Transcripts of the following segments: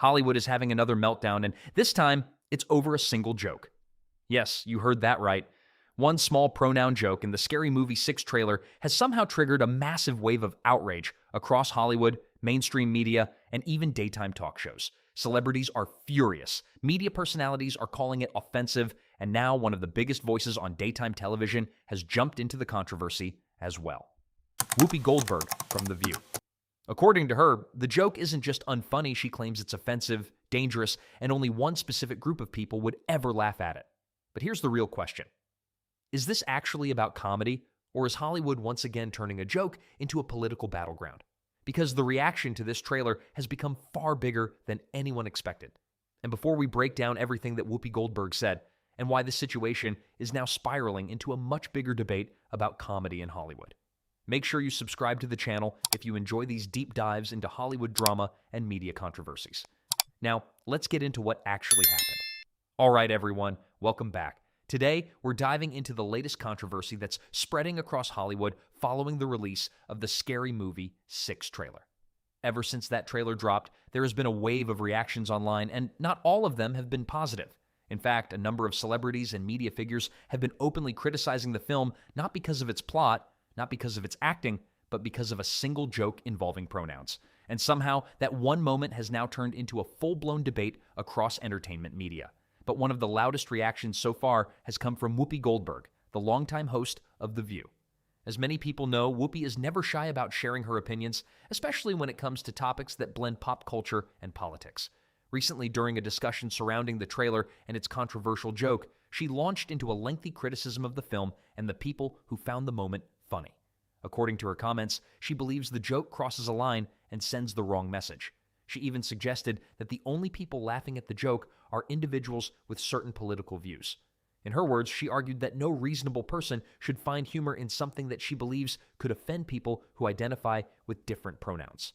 Hollywood is having another meltdown, and this time, it's over a single joke. Yes, you heard that right. One small pronoun joke in the Scary Movie 6 trailer has somehow triggered a massive wave of outrage across Hollywood, mainstream media, and even daytime talk shows. Celebrities are furious. Media personalities are calling it offensive, and now one of the biggest voices on daytime television has jumped into the controversy as well. Whoopi Goldberg from The View. According to her, the joke isn't just unfunny, she claims it's offensive, dangerous, and only one specific group of people would ever laugh at it. But here's the real question. Is this actually about comedy, or is Hollywood once again turning a joke into a political battleground? Because the reaction to this trailer has become far bigger than anyone expected. And before we break down everything that Whoopi Goldberg said, and why this situation is now spiraling into a much bigger debate about comedy in Hollywood, make sure you subscribe to the channel if you enjoy these deep dives into Hollywood drama and media controversies. Now, let's get into what actually happened. All right, everyone, welcome back. Today, we're diving into the latest controversy that's spreading across Hollywood following the release of the Scary Movie 6 trailer. Ever since that trailer dropped, there has been a wave of reactions online, and not all of them have been positive. In fact, a number of celebrities and media figures have been openly criticizing the film not because of its plot, not because of its acting, but because of a single joke involving pronouns. And somehow, that one moment has now turned into a full-blown debate across entertainment media. But one of the loudest reactions so far has come from Whoopi Goldberg, the longtime host of The View. As many people know, Whoopi is never shy about sharing her opinions, especially when it comes to topics that blend pop culture and politics. Recently, during a discussion surrounding the trailer and its controversial joke, she launched into a lengthy criticism of the film and the people who found the moment funny. According to her comments, she believes the joke crosses a line and sends the wrong message. She even suggested that the only people laughing at the joke are individuals with certain political views. In her words, she argued that no reasonable person should find humor in something that she believes could offend people who identify with different pronouns.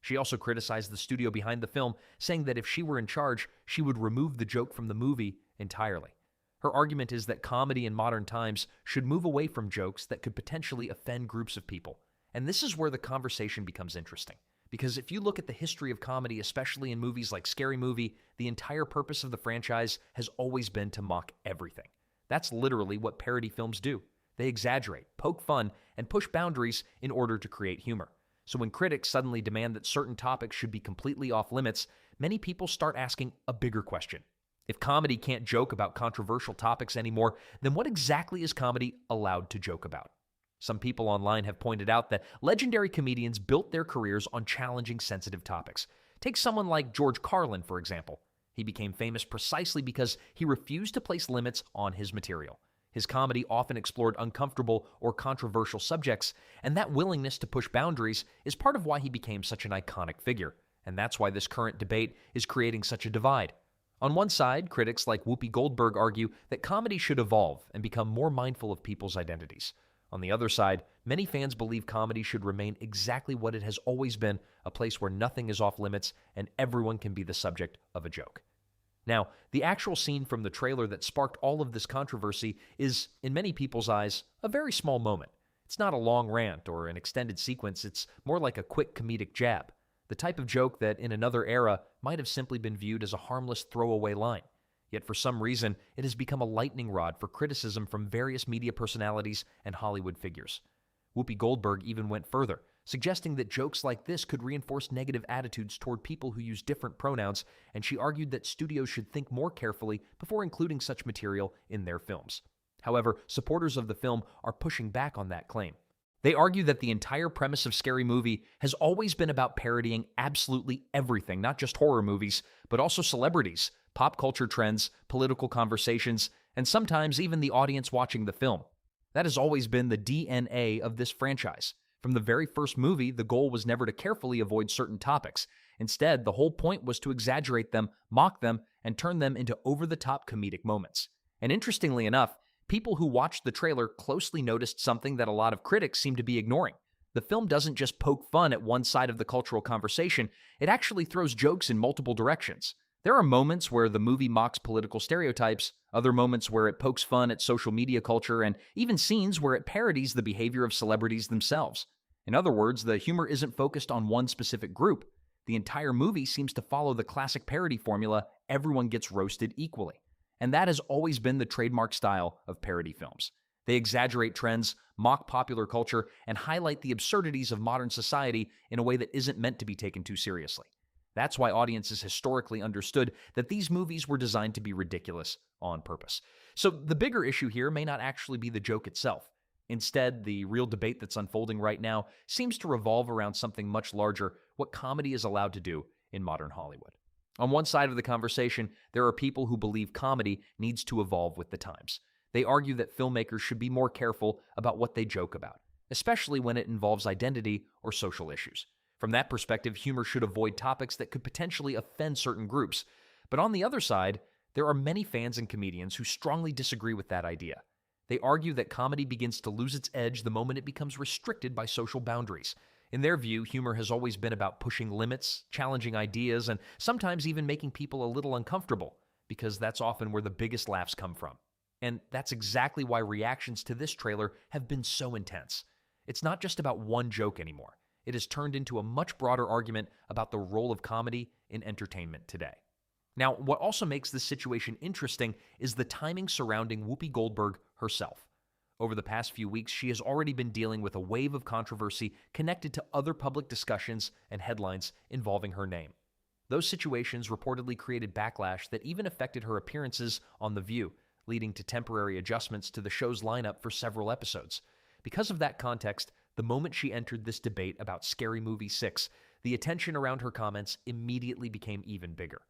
She also criticized the studio behind the film, saying that if she were in charge, she would remove the joke from the movie entirely. Her argument is that comedy in modern times should move away from jokes that could potentially offend groups of people. And this is where the conversation becomes interesting. Because if you look at the history of comedy, especially in movies like Scary Movie, the entire purpose of the franchise has always been to mock everything. That's literally what parody films do. They exaggerate, poke fun, and push boundaries in order to create humor. So when critics suddenly demand that certain topics should be completely off limits, many people start asking a bigger question. If comedy can't joke about controversial topics anymore, then what exactly is comedy allowed to joke about? Some people online have pointed out that legendary comedians built their careers on challenging sensitive topics. Take someone like George Carlin, for example. He became famous precisely because he refused to place limits on his material. His comedy often explored uncomfortable or controversial subjects, and that willingness to push boundaries is part of why he became such an iconic figure. And that's why this current debate is creating such a divide. On one side, critics like Whoopi Goldberg argue that comedy should evolve and become more mindful of people's identities. On the other side, many fans believe comedy should remain exactly what it has always been, a place where nothing is off limits and everyone can be the subject of a joke. Now, the actual scene from the trailer that sparked all of this controversy is, in many people's eyes, a very small moment. It's not a long rant or an extended sequence, it's more like a quick comedic jab. The type of joke that, in another era, might have simply been viewed as a harmless throwaway line. Yet for some reason, it has become a lightning rod for criticism from various media personalities and Hollywood figures. Whoopi Goldberg even went further, suggesting that jokes like this could reinforce negative attitudes toward people who use different pronouns, and she argued that studios should think more carefully before including such material in their films. However, supporters of the film are pushing back on that claim. They argue that the entire premise of Scary Movie has always been about parodying absolutely everything, not just horror movies, but also celebrities, pop culture trends, political conversations, and sometimes even the audience watching the film. That has always been the DNA of this franchise. From the very first movie, the goal was never to carefully avoid certain topics. Instead, the whole point was to exaggerate them, mock them, and turn them into over-the-top comedic moments. And interestingly enough, people who watched the trailer closely noticed something that a lot of critics seem to be ignoring. The film doesn't just poke fun at one side of the cultural conversation, it actually throws jokes in multiple directions. There are moments where the movie mocks political stereotypes, other moments where it pokes fun at social media culture, and even scenes where it parodies the behavior of celebrities themselves. In other words, the humor isn't focused on one specific group. The entire movie seems to follow the classic parody formula: everyone gets roasted equally. And that has always been the trademark style of parody films. They exaggerate trends, mock popular culture, and highlight the absurdities of modern society in a way that isn't meant to be taken too seriously. That's why audiences historically understood that these movies were designed to be ridiculous on purpose. So the bigger issue here may not actually be the joke itself. Instead, the real debate that's unfolding right now seems to revolve around something much larger: what comedy is allowed to do in modern Hollywood. On one side of the conversation, there are people who believe comedy needs to evolve with the times. They argue that filmmakers should be more careful about what they joke about, especially when it involves identity or social issues. From that perspective, humor should avoid topics that could potentially offend certain groups. But on the other side, there are many fans and comedians who strongly disagree with that idea. They argue that comedy begins to lose its edge the moment it becomes restricted by social boundaries. In their view, humor has always been about pushing limits, challenging ideas, and sometimes even making people a little uncomfortable, because that's often where the biggest laughs come from. And that's exactly why reactions to this trailer have been so intense. It's not just about one joke anymore. It has turned into a much broader argument about the role of comedy in entertainment today. Now, what also makes this situation interesting is the timing surrounding Whoopi Goldberg herself. Over the past few weeks, she has already been dealing with a wave of controversy connected to other public discussions and headlines involving her name. Those situations reportedly created backlash that even affected her appearances on The View, leading to temporary adjustments to the show's lineup for several episodes. Because of that context, the moment she entered this debate about Scary Movie 6, the attention around her comments immediately became even bigger.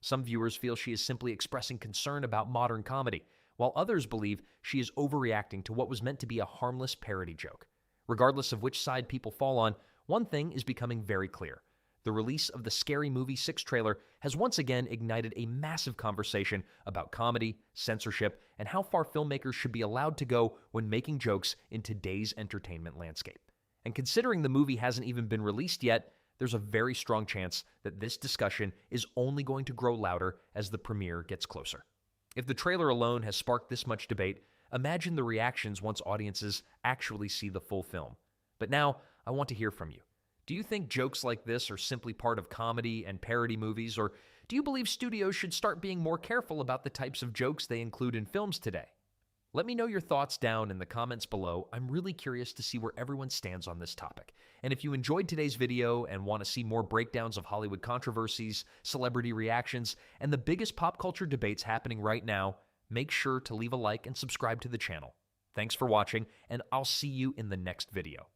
Some viewers feel she is simply expressing concern about modern comedy, while others believe she is overreacting to what was meant to be a harmless parody joke. Regardless of which side people fall on, one thing is becoming very clear. The release of the Scary Movie 6 trailer has once again ignited a massive conversation about comedy, censorship, and how far filmmakers should be allowed to go when making jokes in today's entertainment landscape. And considering the movie hasn't even been released yet, there's a very strong chance that this discussion is only going to grow louder as the premiere gets closer. If the trailer alone has sparked this much debate, imagine the reactions once audiences actually see the full film. But now, I want to hear from you. Do you think jokes like this are simply part of comedy and parody movies, or do you believe studios should start being more careful about the types of jokes they include in films today? Let me know your thoughts down in the comments below. I'm really curious to see where everyone stands on this topic. And if you enjoyed today's video and want to see more breakdowns of Hollywood controversies, celebrity reactions, and the biggest pop culture debates happening right now, make sure to leave a like and subscribe to the channel. Thanks for watching, and I'll see you in the next video.